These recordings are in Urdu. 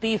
30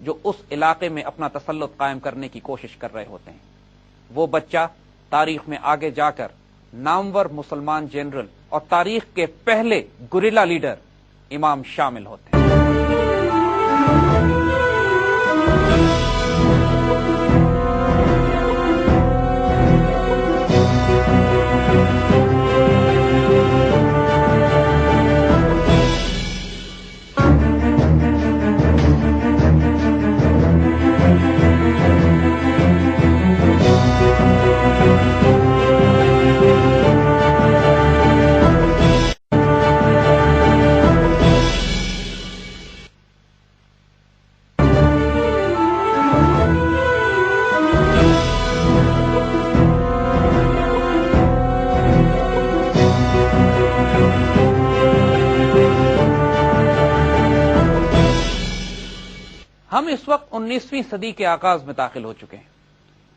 جو اس علاقے میں اپنا تسلط قائم کرنے کی کوشش کر رہے ہوتے ہیں۔ وہ بچہ تاریخ میں آگے جا کر نامور مسلمان جنرل اور تاریخ کے پہلے گوریلا لیڈر امام شامل ہوتے ہیں۔ ہم اس وقت 19ویں صدی کے آغاز میں داخل ہو چکے ہیں۔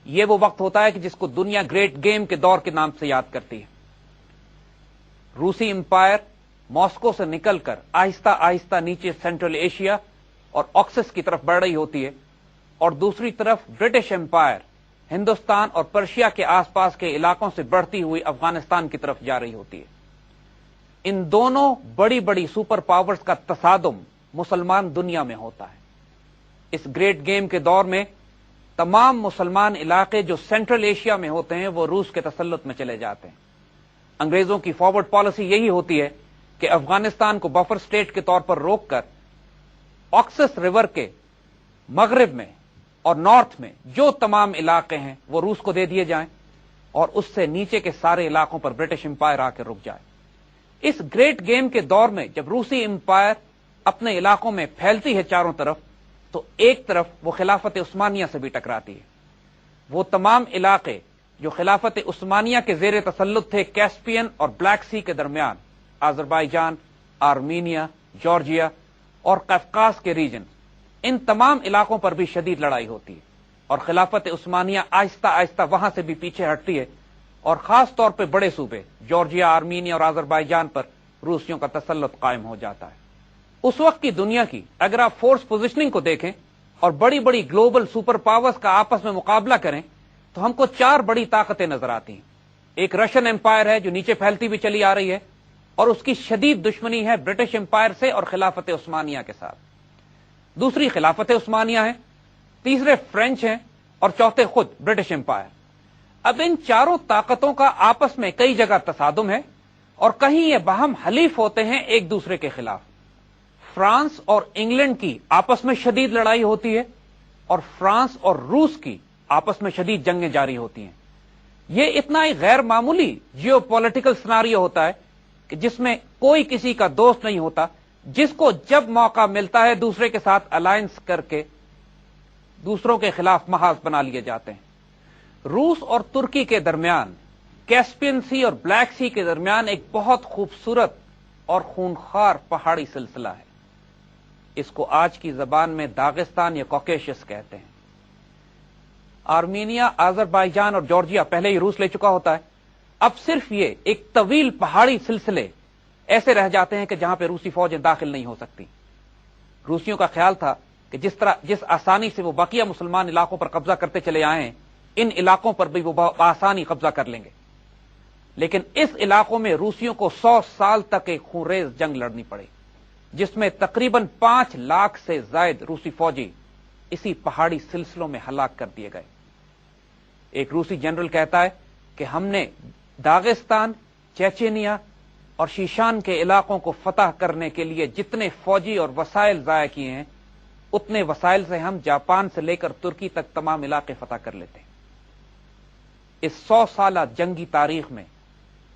یہ وہ وقت ہوتا ہے کہ جس کو دنیا گریٹ گیم کے دور کے نام سے یاد کرتی ہے۔ روسی امپائر ماسکو سے نکل کر آہستہ آہستہ نیچے سینٹرل ایشیا اور آکسس کی طرف بڑھ رہی ہوتی ہے، اور دوسری طرف برٹش امپائر ہندوستان اور پرشیا کے آس پاس کے علاقوں سے بڑھتی ہوئی افغانستان کی طرف جا رہی ہوتی ہے۔ ان دونوں بڑی بڑی سپر پاورز کا تصادم مسلمان دنیا میں ہوتا ہے۔ اس گریٹ گیم کے دور میں تمام مسلمان علاقے جو سینٹرل ایشیا میں ہوتے ہیں وہ روس کے تسلط میں چلے جاتے ہیں۔ انگریزوں کی فارورڈ پالیسی یہی ہوتی ہے کہ افغانستان کو بفر سٹیٹ کے طور پر روک کر آکسس ریور کے مغرب میں اور نارتھ میں جو تمام علاقے ہیں وہ روس کو دے دیے جائیں، اور اس سے نیچے کے سارے علاقوں پر برٹش امپائر آ کے رک جائے۔ اس گریٹ گیم کے دور میں جب روسی امپائر اپنے علاقوں میں پھیلتی ہے چاروں طرف، تو ایک طرف وہ خلافت عثمانیہ سے بھی ٹکراتی ہے۔ وہ تمام علاقے جو خلافت عثمانیہ کے زیر تسلط تھے کیسپین اور بلیک سی کے درمیان، آذربائیجان، آرمینیا، جارجیا اور قفقاز کے ریجن، ان تمام علاقوں پر بھی شدید لڑائی ہوتی ہے، اور خلافت عثمانیہ آہستہ آہستہ وہاں سے بھی پیچھے ہٹتی ہے، اور خاص طور پہ بڑے صوبے جارجیا، آرمینیا اور آذربائیجان پر روسیوں کا تسلط قائم ہو جاتا ہے۔ اس وقت کی دنیا کی اگر آپ فورس پوزیشننگ کو دیکھیں اور بڑی بڑی گلوبل سپر پاورز کا آپس میں مقابلہ کریں تو ہم کو چار بڑی طاقتیں نظر آتی ہیں۔ ایک رشین امپائر ہے جو نیچے پھیلتی بھی چلی آ رہی ہے، اور اس کی شدید دشمنی ہے برٹش امپائر سے اور خلافت عثمانیہ کے ساتھ۔ دوسری خلافت عثمانیہ ہے، تیسرے فرینچ ہیں، اور چوتھے خود برٹش امپائر۔ اب ان چاروں طاقتوں کا آپس میں کئی جگہ تصادم ہے، اور کہیں یہ باہم حلیف ہوتے ہیں ایک دوسرے کے خلاف۔ فرانس اور انگلینڈ کی آپس میں شدید لڑائی ہوتی ہے، اور فرانس اور روس کی آپس میں شدید جنگیں جاری ہوتی ہیں۔ یہ اتنا ہی غیر معمولی جیو پولیٹیکل سناریو ہوتا ہے کہ جس میں کوئی کسی کا دوست نہیں ہوتا، جس کو جب موقع ملتا ہے دوسرے کے ساتھ الائنس کر کے دوسروں کے خلاف محاذ بنا لیے جاتے ہیں۔ روس اور ترکی کے درمیان، کیسپین سی اور بلیک سی کے درمیان ایک بہت خوبصورت اور خونخوار پہاڑی سلسلہ ہے۔ اس کو آج کی زبان میں داغستان یا کوکیشس کہتے ہیں۔ آرمینیا، آذربائیجان اور جارجیا پہلے ہی روس لے چکا ہوتا ہے۔ اب صرف یہ ایک طویل پہاڑی سلسلے ایسے رہ جاتے ہیں کہ جہاں پہ روسی فوجیں داخل نہیں ہو سکتی۔ روسیوں کا خیال تھا کہ جس آسانی سے وہ بقیہ مسلمان علاقوں پر قبضہ کرتے چلے آئے ہیں، ان علاقوں پر بھی وہ آسانی قبضہ کر لیں گے، لیکن اس علاقوں میں روسیوں کو 100 سال تک ایک خونریز جنگ لڑنی پڑی، جس میں تقریباً 5 لاکھ سے زائد روسی فوجی اسی پہاڑی سلسلوں میں ہلاک کر دیے گئے۔ ایک روسی جنرل کہتا ہے کہ ہم نے داغستان، چیچینیا اور شیشان کے علاقوں کو فتح کرنے کے لیے جتنے فوجی اور وسائل ضائع کیے ہیں، اتنے وسائل سے ہم جاپان سے لے کر ترکی تک تمام علاقے فتح کر لیتے ہیں۔ اس 100 سالہ جنگی تاریخ میں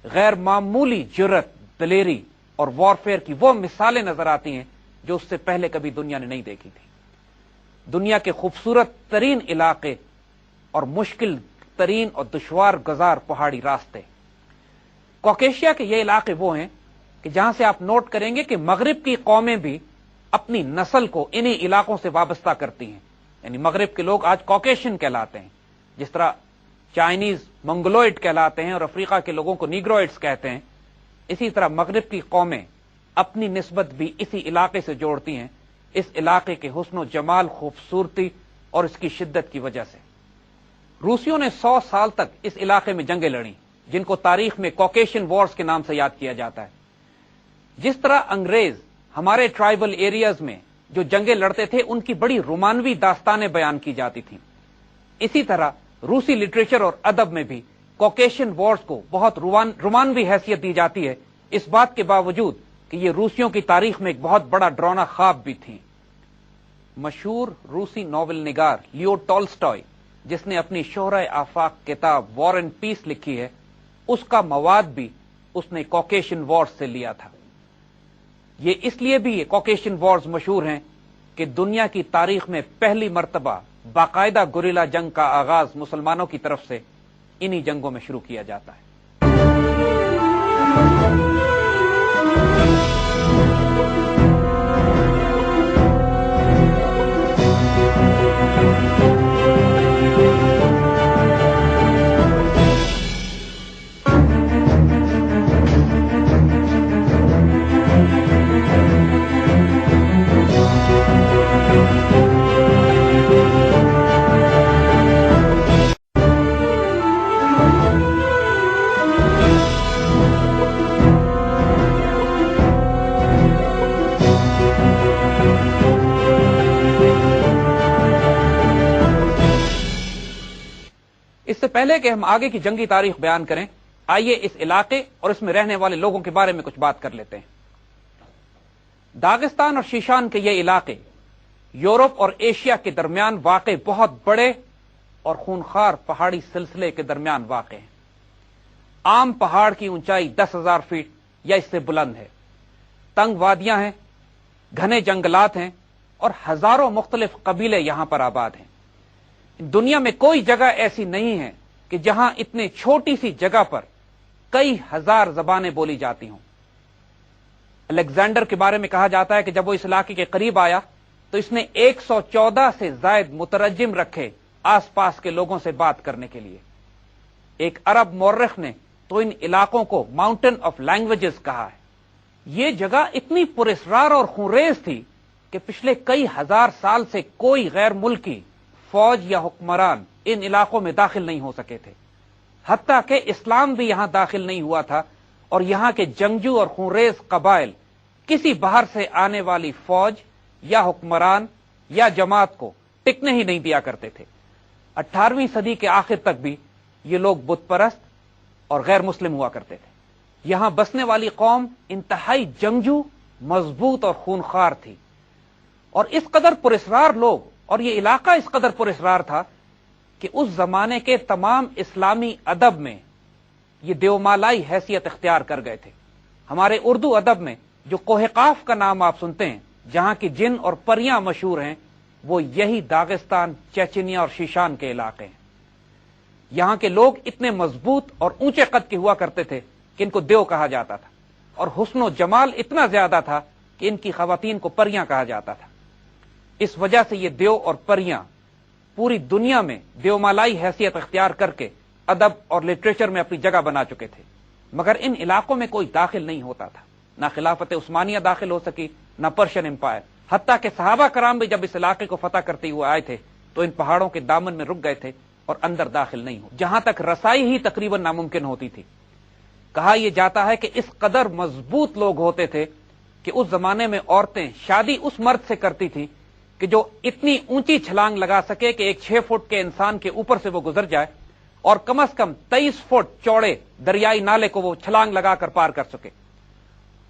غیر معمولی جرت، دلیری اور وارفیئر کی وہ مثالیں نظر آتی ہیں جو اس سے پہلے کبھی دنیا نے نہیں دیکھی تھی۔ دنیا کے خوبصورت ترین علاقے اور مشکل ترین اور دشوار گزار پہاڑی راستے۔ کوکیشیا کے یہ علاقے وہ ہیں کہ جہاں سے آپ نوٹ کریں گے کہ مغرب کی قومیں بھی اپنی نسل کو انہی علاقوں سے وابستہ کرتی ہیں، یعنی مغرب کے لوگ آج کوکیشین کہلاتے ہیں، جس طرح چائنیز منگولوئڈ کہلاتے ہیں اور افریقہ کے لوگوں کو نیگروئڈز کہتے ہیں، اسی طرح مغرب کی قومیں اپنی نسبت بھی اسی علاقے سے جوڑتی ہیں، اس علاقے کے حسن و جمال، خوبصورتی اور اس کی شدت کی وجہ سے۔ روسیوں نے 100 سال تک اس علاقے میں جنگیں لڑیں، جن کو تاریخ میں کوکیشن وارز کے نام سے یاد کیا جاتا ہے۔ جس طرح انگریز ہمارے ٹرائبل ایریاز میں جو جنگیں لڑتے تھے ان کی بڑی رومانوی داستانیں بیان کی جاتی تھیں، اسی طرح روسی لٹریچر اور ادب میں بھی کوکیشن وارز کو بہت رومانوی حیثیت دی جاتی ہے، اس بات کے باوجود کہ یہ روسیوں کی تاریخ میں ایک بہت بڑا ڈراؤنا خواب بھی تھی۔ مشہور روسی ناول نگار لیو ٹالسٹائے، جس نے اپنی شہرہ آفاق کتاب وار اینڈ پیس لکھی ہے، اس کا مواد بھی اس نے کوکیشن وارز سے لیا تھا۔ یہ اس لیے بھی یہ کوکیشن وارز مشہور ہیں کہ دنیا کی تاریخ میں پہلی مرتبہ باقاعدہ گوریلا جنگ کا آغاز مسلمانوں کی طرف سے انہی جنگوں میں شروع کیا جاتا ہے۔ اس سے پہلے کہ ہم آگے کی جنگی تاریخ بیان کریں، آئیے اس علاقے اور اس میں رہنے والے لوگوں کے بارے میں کچھ بات کر لیتے ہیں۔ داغستان اور شیشان کے یہ علاقے یورپ اور ایشیا کے درمیان واقع بہت بڑے اور خونخوار پہاڑی سلسلے کے درمیان واقع ہیں۔ عام پہاڑ کی اونچائی 10,000 فیٹ یا اس سے بلند ہے، تنگ وادیاں ہیں، گھنے جنگلات ہیں اور ہزاروں مختلف قبیلے یہاں پر آباد ہیں۔ دنیا میں کوئی جگہ ایسی نہیں ہے کہ جہاں اتنے چھوٹی سی جگہ پر کئی ہزار زبانیں بولی جاتی ہوں۔ الیگزینڈر کے بارے میں کہا جاتا ہے کہ جب وہ اس علاقے کے قریب آیا تو اس نے 114 سے زائد مترجم رکھے آس پاس کے لوگوں سے بات کرنے کے لیے۔ ایک عرب مورخ نے تو ان علاقوں کو ماؤنٹن آف لینگویجز کہا ہے۔ یہ جگہ اتنی پراسرار اور خونریز تھی کہ پچھلے کئی ہزار سال سے کوئی غیر ملکی فوج یا حکمران ان علاقوں میں داخل نہیں ہو سکے تھے، حتیٰ کہ اسلام بھی یہاں داخل نہیں ہوا تھا، اور یہاں کے جنگجو اور خونریز قبائل کسی باہر سے آنے والی فوج یا حکمران یا جماعت کو ٹکنے ہی نہیں دیا کرتے تھے۔ 18ویں صدی کے آخر تک بھی یہ لوگ بت پرست اور غیر مسلم ہوا کرتے تھے۔ یہاں بسنے والی قوم انتہائی جنگجو، مضبوط اور خونخوار تھی، اور اس قدر پراسرار لوگ اور یہ علاقہ اس قدر پراسرار تھا کہ اس زمانے کے تمام اسلامی ادب میں یہ دیومالائی حیثیت اختیار کر گئے تھے۔ ہمارے اردو ادب میں جو کوہ قاف کا نام آپ سنتے ہیں، جہاں کی جن اور پریاں مشہور ہیں، وہ یہی داغستان، چیچنیا اور شیشان کے علاقے ہیں۔ یہاں کے لوگ اتنے مضبوط اور اونچے قد کے ہوا کرتے تھے کہ ان کو دیو کہا جاتا تھا، اور حسن و جمال اتنا زیادہ تھا کہ ان کی خواتین کو پریاں کہا جاتا تھا۔ اس وجہ سے یہ دیو اور پریاں پوری دنیا میں دیومالائی حیثیت اختیار کر کے ادب اور لٹریچر میں اپنی جگہ بنا چکے تھے، مگر ان علاقوں میں کوئی داخل نہیں ہوتا تھا۔ نہ خلافت عثمانیہ داخل ہو سکی، نہ پرشین امپائر، حتیٰ کہ صحابہ کرام بھی جب اس علاقے کو فتح کرتے ہوئے آئے تھے تو ان پہاڑوں کے دامن میں رک گئے تھے اور اندر داخل نہیں ہو، جہاں تک رسائی ہی تقریباً ناممکن ہوتی تھی۔ کہا یہ جاتا ہے کہ اس قدر مضبوط لوگ ہوتے تھے کہ اس زمانے میں عورتیں شادی اس مرد سے کرتی تھیں کہ جو اتنی اونچی چھلانگ لگا سکے کہ ایک 6 فٹ کے انسان کے اوپر سے وہ گزر جائے، اور کم از کم 23 فٹ چوڑے دریائی نالے کو وہ چھلانگ لگا کر پار کر سکے۔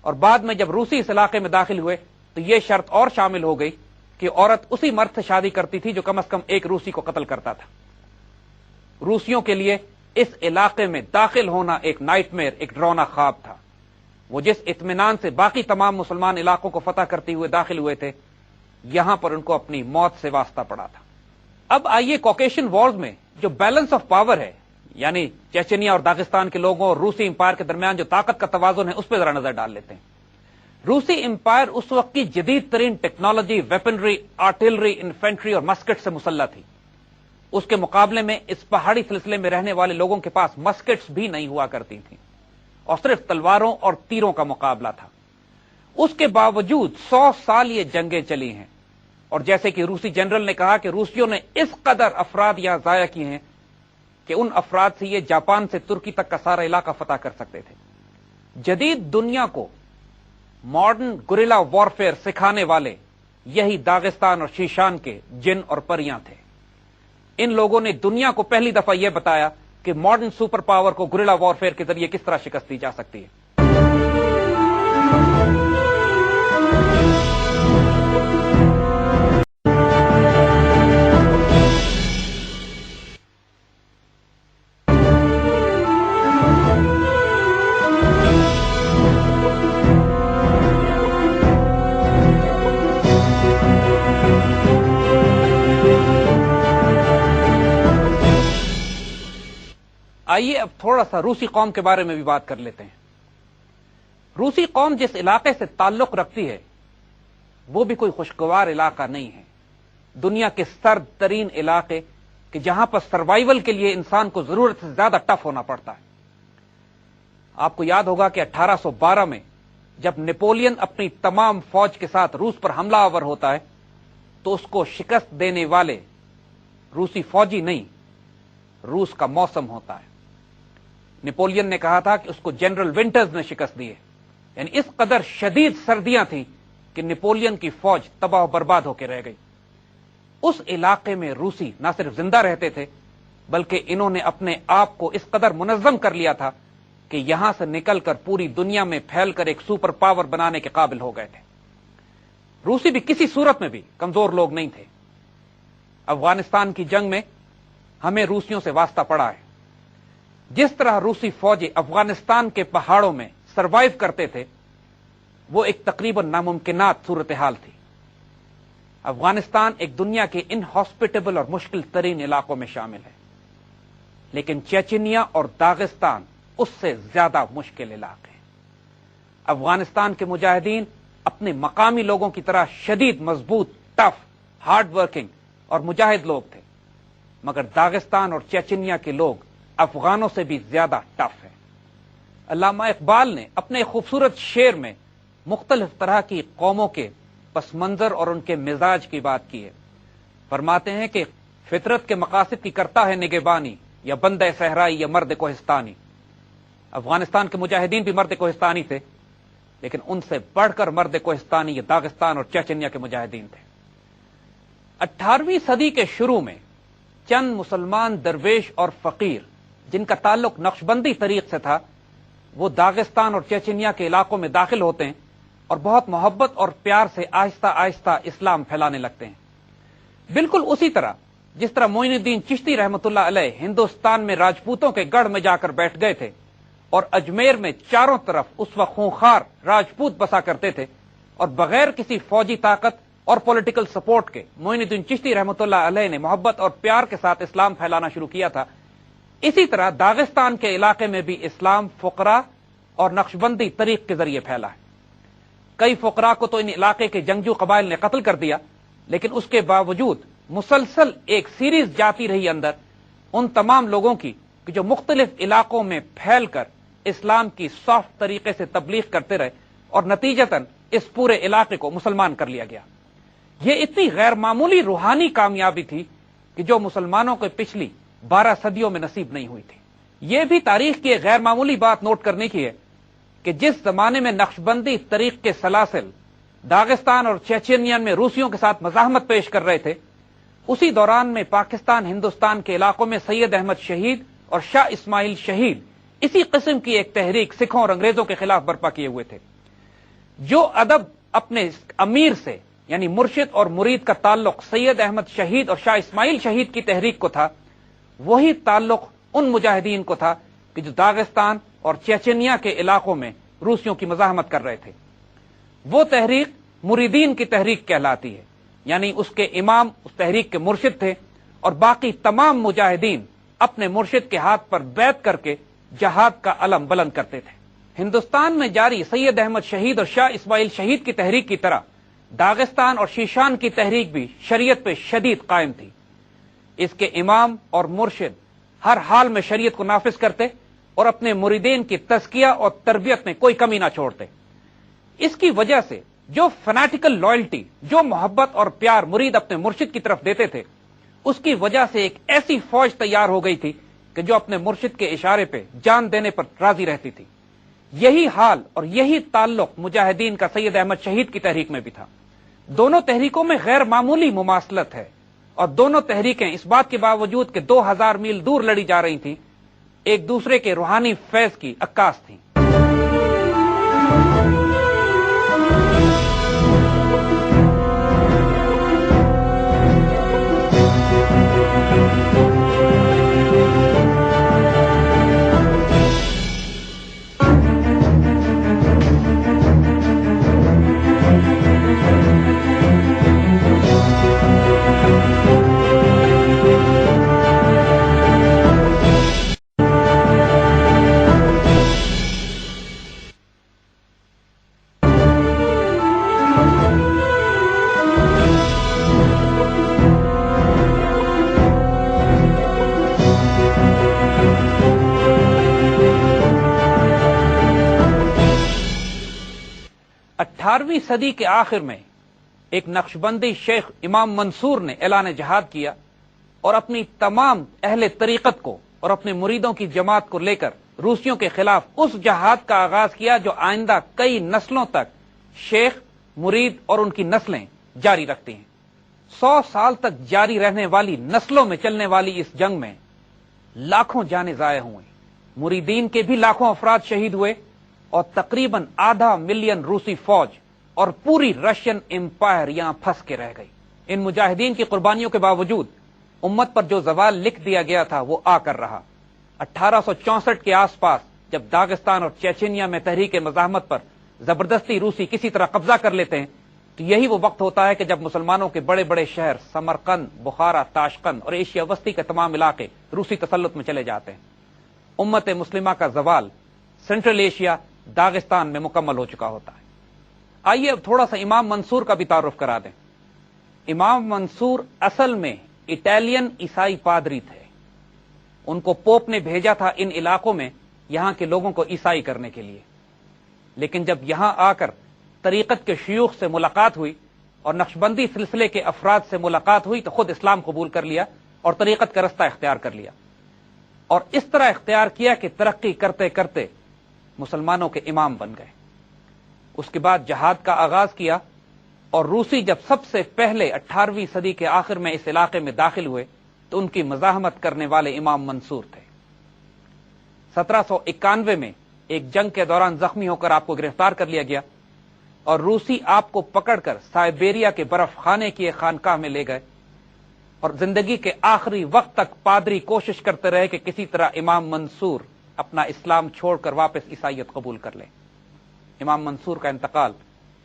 اور بعد میں جب روسی اس علاقے میں داخل ہوئے تو یہ شرط اور شامل ہو گئی کہ عورت اسی مرد سے شادی کرتی تھی جو کم از کم ایک روسی کو قتل کرتا تھا۔ روسیوں کے لیے اس علاقے میں داخل ہونا ایک نائٹ میئر، ایک ڈراؤنا خواب تھا۔ وہ جس اطمینان سے باقی تمام مسلمان علاقوں کو فتح کرتے ہوئے داخل ہوئے تھے، یہاں پر ان کو اپنی موت سے واسطہ پڑا تھا۔ اب آئیے کوکیشن وارز میں جو بیلنس آف پاور ہے، یعنی چیچنیا اور داغستان کے لوگوں اور روسی امپائر کے درمیان جو طاقت کا توازن ہے، اس پہ ذرا نظر ڈال لیتے ہیں۔ روسی امپائر اس وقت کی جدید ترین ٹیکنالوجی، ویپنری، آرٹلری، انفینٹری اور مسکٹ سے مسلح تھی۔ اس کے مقابلے میں اس پہاڑی سلسلے میں رہنے والے لوگوں کے پاس مسکٹس بھی نہیں ہوا کرتی تھیں، اور صرف تلواروں اور تیروں کا مقابلہ تھا۔ اس کے باوجود 100 سال یہ جنگیں چلی ہیں، اور جیسے کہ روسی جنرل نے کہا کہ روسیوں نے اس قدر افراد یہاں ضائع کیے ہیں کہ ان افراد سے یہ جاپان سے ترکی تک کا سارا علاقہ فتح کر سکتے تھے۔ جدید دنیا کو ماڈرن گوریلا وارفیئر سکھانے والے یہی داغستان اور شیشان کے جن اور پریاں تھے۔ ان لوگوں نے دنیا کو پہلی دفعہ یہ بتایا کہ ماڈرن سپر پاور کو گوریلا وارفیئر کے ذریعے کس طرح شکست دی جا سکتی ہے۔ آئیے اب تھوڑا سا روسی قوم کے بارے میں بھی بات کر لیتے ہیں۔ روسی قوم جس علاقے سے تعلق رکھتی ہے وہ بھی کوئی خوشگوار علاقہ نہیں ہے۔ دنیا کے سرد ترین علاقے کہ جہاں پر سروائیول کے لیے انسان کو ضرورت سے زیادہ ٹف ہونا پڑتا ہے۔ آپ کو یاد ہوگا کہ 1812 میں جب نیپولین اپنی تمام فوج کے ساتھ روس پر حملہ آور ہوتا ہے تو اس کو شکست دینے والے روسی فوجی نہیں، روس کا موسم ہوتا ہے۔ نیپولین نے کہا تھا کہ اس کو جنرل ونٹرز نے شکست دی ہے، یعنی اس قدر شدید سردیاں تھیں کہ نیپولین کی فوج تباہ و برباد ہو کے رہ گئی۔ اس علاقے میں روسی نہ صرف زندہ رہتے تھے بلکہ انہوں نے اپنے آپ کو اس قدر منظم کر لیا تھا کہ یہاں سے نکل کر پوری دنیا میں پھیل کر ایک سپر پاور بنانے کے قابل ہو گئے تھے۔ روسی بھی کسی صورت میں بھی کمزور لوگ نہیں تھے۔ افغانستان کی جنگ میں ہمیں روسیوں سے واسطہ پڑا ہے۔ جس طرح روسی فوجی افغانستان کے پہاڑوں میں سروائیو کرتے تھے وہ ایک تقریباً ناممکنات صورتحال تھی۔ افغانستان ایک دنیا کے ان ہاسپٹیبل اور مشکل ترین علاقوں میں شامل ہے، لیکن چیچنیا اور داغستان اس سے زیادہ مشکل علاقے ہیں۔ افغانستان کے مجاہدین اپنے مقامی لوگوں کی طرح شدید مضبوط، ٹف، ہارڈ ورکنگ اور مجاہد لوگ تھے، مگر داغستان اور چیچنیا کے لوگ افغانوں سے بھی زیادہ ٹف ہیں۔ علامہ اقبال نے اپنے خوبصورت شعر میں مختلف طرح کی قوموں کے پس منظر اور ان کے مزاج کی بات کی ہے۔ فرماتے ہیں کہ فطرت کے مقاصد کی کرتا ہے نگہبانی، یا بندہ صحرائی یا مرد کوہستانی۔ افغانستان کے مجاہدین بھی مرد کوہستانی تھے، لیکن ان سے بڑھ کر مرد کوہستانی یہ داغستان اور چیچنیا کے مجاہدین تھے۔ 18ویں صدی کے شروع میں چند مسلمان درویش اور فقیر جن کا تعلق نقشبندی طریق سے تھا وہ داغستان اور چیچنیا کے علاقوں میں داخل ہوتے ہیں اور بہت محبت اور پیار سے آہستہ آہستہ اسلام پھیلانے لگتے ہیں۔ بالکل اسی طرح جس طرح معین الدین چشتی رحمۃ اللہ علیہ ہندوستان میں راجپوتوں کے گڑھ میں جا کر بیٹھ گئے تھے اور اجمیر میں چاروں طرف اس وقت خونخوار راجپوت بسا کرتے تھے، اور بغیر کسی فوجی طاقت اور پولیٹیکل سپورٹ کے معین الدین چشتی رحمۃ اللہ علیہ نے محبت اور پیار کے ساتھ اسلام پھیلانا شروع کیا تھا، اسی طرح داغستان کے علاقے میں بھی اسلام فقراء اور نقشبندی طریق کے ذریعے پھیلا ہے۔ کئی فقراء کو تو ان علاقے کے جنگجو قبائل نے قتل کر دیا، لیکن اس کے باوجود مسلسل ایک سیریز جاتی رہی اندر ان تمام لوگوں کی کہ جو مختلف علاقوں میں پھیل کر اسلام کی سافٹ طریقے سے تبلیغ کرتے رہے اور نتیجتاً اس پورے علاقے کو مسلمان کر لیا گیا۔ یہ اتنی غیر معمولی روحانی کامیابی تھی کہ جو مسلمانوں کو پچھلی 12 صدیوں میں نصیب نہیں ہوئی تھی۔ یہ بھی تاریخ کی ایک غیر معمولی بات نوٹ کرنے کی ہے کہ جس زمانے میں نقشبندی طریق کے سلاسل داغستان اور چیچنین میں روسیوں کے ساتھ مزاحمت پیش کر رہے تھے، اسی دوران میں پاکستان ہندوستان کے علاقوں میں سید احمد شہید اور شاہ اسماعیل شہید اسی قسم کی ایک تحریک سکھوں اور انگریزوں کے خلاف برپا کیے ہوئے تھے۔ جو ادب اپنے امیر سے یعنی مرشد اور مرید کا تعلق سید احمد شہید اور شاہ اسماعیل شہید کی تحریک کو تھا، وہی تعلق ان مجاہدین کو تھا کہ جو داغستان اور چیچنیا کے علاقوں میں روسیوں کی مزاحمت کر رہے تھے۔ وہ تحریک مریدین کی تحریک کہلاتی ہے، یعنی اس کے امام اس تحریک کے مرشد تھے اور باقی تمام مجاہدین اپنے مرشد کے ہاتھ پر بیعت کر کے جہاد کا علم بلند کرتے تھے۔ ہندوستان میں جاری سید احمد شہید اور شاہ اسماعیل شہید کی تحریک کی طرح داغستان اور شیشان کی تحریک بھی شریعت پہ شدید قائم تھی۔ اس کے امام اور مرشد ہر حال میں شریعت کو نافذ کرتے اور اپنے مریدین کی تزکیہ اور تربیت میں کوئی کمی نہ چھوڑتے۔ اس کی وجہ سے جو فنیٹیکل لائلٹی، جو محبت اور پیار مرید اپنے مرشد کی طرف دیتے تھے، اس کی وجہ سے ایک ایسی فوج تیار ہو گئی تھی کہ جو اپنے مرشد کے اشارے پہ جان دینے پر راضی رہتی تھی۔ یہی حال اور یہی تعلق مجاہدین کا سید احمد شہید کی تحریک میں بھی تھا۔ دونوں تحریکوں میں غیر معمولی مماثلت ہے، اور دونوں تحریکیں اس بات کے باوجود کہ 2000 میل دور لڑی جا رہی تھیں، ایک دوسرے کے روحانی فیض کی عکاس تھیں۔ 18ویں صدی کے آخر میں ایک نقشبندی شیخ امام منصور نے اعلان جہاد کیا اور اپنی تمام اہل طریقت کو اور اپنے مریدوں کی جماعت کو لے کر روسیوں کے خلاف اس جہاد کا آغاز کیا جو آئندہ کئی نسلوں تک شیخ، مرید اور ان کی نسلیں جاری رکھتی ہیں۔ 100 سال تک جاری رہنے والی، نسلوں میں چلنے والی اس جنگ میں لاکھوں جانیں ضائع ہوئیں، مریدین کے بھی لاکھوں افراد شہید ہوئے، اور تقریباً ½ ملین روسی فوج اور پوری رشین امپائر یہاں پھنس کے رہ گئی۔ ان مجاہدین کی قربانیوں کے باوجود امت پر جو زوال لکھ دیا گیا تھا وہ آ کر رہا۔ 1864 کے آس پاس جب داغستان اور چیچینیا میں تحریک مزاحمت پر زبردستی روسی کسی طرح قبضہ کر لیتے ہیں، تو یہی وہ وقت ہوتا ہے کہ جب مسلمانوں کے بڑے بڑے شہر سمرقند، بخارا، تاشقند اور ایشیا وسطی کے تمام علاقے روسی تسلط میں چلے جاتے ہیں۔ امت مسلمہ کا زوال سینٹرل ایشیا، داغستان میں مکمل ہو چکا ہوتا ہے۔ آئیے اب تھوڑا سا امام منصور کا بھی تعارف کرا دیں۔ امام منصور اصل میں اٹالین عیسائی پادری تھے۔ ان کو پوپ نے بھیجا تھا ان علاقوں میں یہاں کے لوگوں کو عیسائی کرنے کے لیے، لیکن جب یہاں آ کر طریقت کے شیوخ سے ملاقات ہوئی اور نقشبندی سلسلے کے افراد سے ملاقات ہوئی تو خود اسلام قبول کر لیا اور طریقت کا رستہ اختیار کر لیا، اور اس طرح اختیار کیا کہ ترقی کرتے کرتے مسلمانوں کے امام بن گئے۔ اس کے بعد جہاد کا آغاز کیا، اور روسی جب سب سے پہلے 18ویں صدی کے آخر میں اس علاقے میں داخل ہوئے تو ان کی مزاحمت کرنے والے امام منصور تھے۔ 1791 میں ایک جنگ کے دوران زخمی ہو کر آپ کو گرفتار کر لیا گیا، اور روسی آپ کو پکڑ کر سائبیریا کے برف خانے کی ایک خانقاہ میں لے گئے، اور زندگی کے آخری وقت تک پادری کوشش کرتے رہے کہ کسی طرح امام منصور اپنا اسلام چھوڑ کر واپس عیسائیت قبول کر لیں۔ امام منصور کا انتقال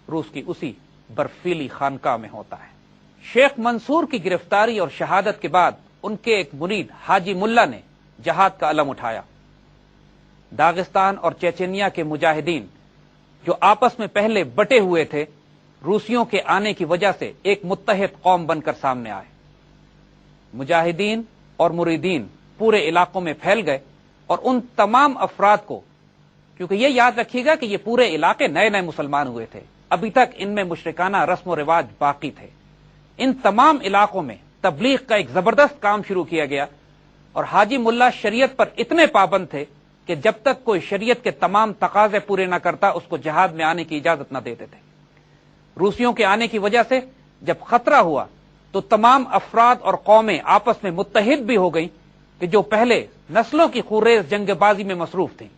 روس کی اسی برفیلی خانقاہ میں ہوتا ہے۔ شیخ منصور کی گرفتاری اور شہادت کے بعد ان کے ایک مرید حاجی ملا نے جہاد کا علم اٹھایا۔ داغستان اور چیچینیا کے مجاہدین جو آپس میں پہلے بٹے ہوئے تھے، روسیوں کے آنے کی وجہ سے ایک متحد قوم بن کر سامنے آئے۔ مجاہدین اور مریدین پورے علاقوں میں پھیل گئے، اور ان تمام افراد کو، کیونکہ یہ یاد رکھیے گا کہ یہ پورے علاقے نئے نئے مسلمان ہوئے تھے، ابھی تک ان میں مشرکانہ رسم و رواج باقی تھے، ان تمام علاقوں میں تبلیغ کا ایک زبردست کام شروع کیا گیا، اور حاجی ملا شریعت پر اتنے پابند تھے کہ جب تک کوئی شریعت کے تمام تقاضے پورے نہ کرتا اس کو جہاد میں آنے کی اجازت نہ دیتے تھے۔ روسیوں کے آنے کی وجہ سے جب خطرہ ہوا تو تمام افراد اور قومیں آپس میں متحد بھی ہو گئیں کہ جو پہلے نسلوں کی خورریز جنگ بازی میں مصروف تھیں۔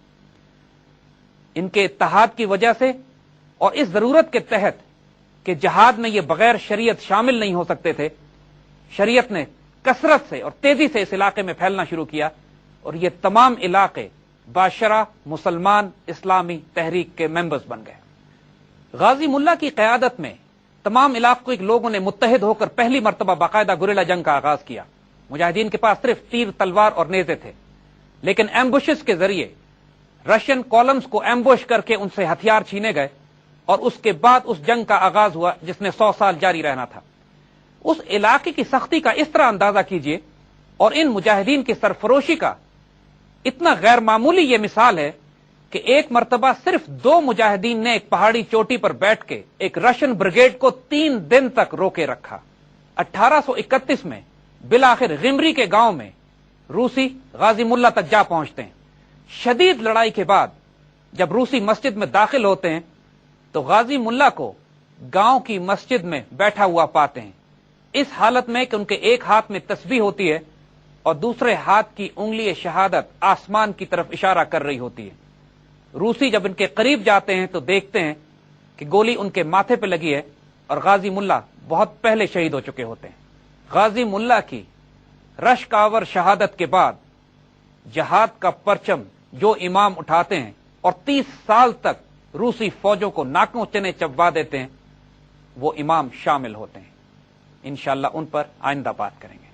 ان کے اتحاد کی وجہ سے اور اس ضرورت کے تحت کہ جہاد میں یہ بغیر شریعت شامل نہیں ہو سکتے تھے، شریعت نے کثرت سے اور تیزی سے اس علاقے میں پھیلنا شروع کیا، اور یہ تمام علاقے باشرہ مسلمان اسلامی تحریک کے ممبرز بن گئے۔ غازی ملا کی قیادت میں تمام علاقوں کے لوگوں نے متحد ہو کر پہلی مرتبہ باقاعدہ گوریلا جنگ کا آغاز کیا۔ مجاہدین کے پاس صرف تیر، تلوار اور نیزے تھے، لیکن ایمبوشز کے ذریعے رشین کالمز کو ایمبوش کر کے ان سے ہتھیار چھینے گئے، اور اس کے بعد اس جنگ کا آغاز ہوا جس نے 100 سال جاری رہنا تھا۔ اس علاقے کی سختی کا اس طرح اندازہ کیجئے، اور ان مجاہدین کی سرفروشی کا اتنا غیر معمولی یہ مثال ہے کہ ایک مرتبہ صرف 2 مجاہدین نے ایک پہاڑی چوٹی پر بیٹھ کے ایک رشین بریگیڈ کو 3 دن تک روکے رکھا۔ 1831 میں بالآخر غمری کے گاؤں میں روسی غازی ملا تک جا پہنچتے ہیں۔ شدید لڑائی کے بعد جب روسی مسجد میں داخل ہوتے ہیں تو غازی ملا کو گاؤں کی مسجد میں بیٹھا ہوا پاتے ہیں، اس حالت میں کہ ان کے ایک ہاتھ میں تسبیح ہوتی ہے اور دوسرے ہاتھ کی انگلی شہادت آسمان کی طرف اشارہ کر رہی ہوتی ہے۔ روسی جب ان کے قریب جاتے ہیں تو دیکھتے ہیں کہ گولی ان کے ماتھے پہ لگی ہے اور غازی ملا بہت پہلے شہید ہو چکے ہوتے ہیں۔ غازی ملا کی رشک آور شہادت کے بعد جہاد کا پرچم جو امام اٹھاتے ہیں اور 30 سال تک روسی فوجوں کو ناکوں چنے چبوا دیتے ہیں، وہ امام شامل ہوتے ہیں۔ انشاءاللہ ان پر آئندہ بات کریں گے۔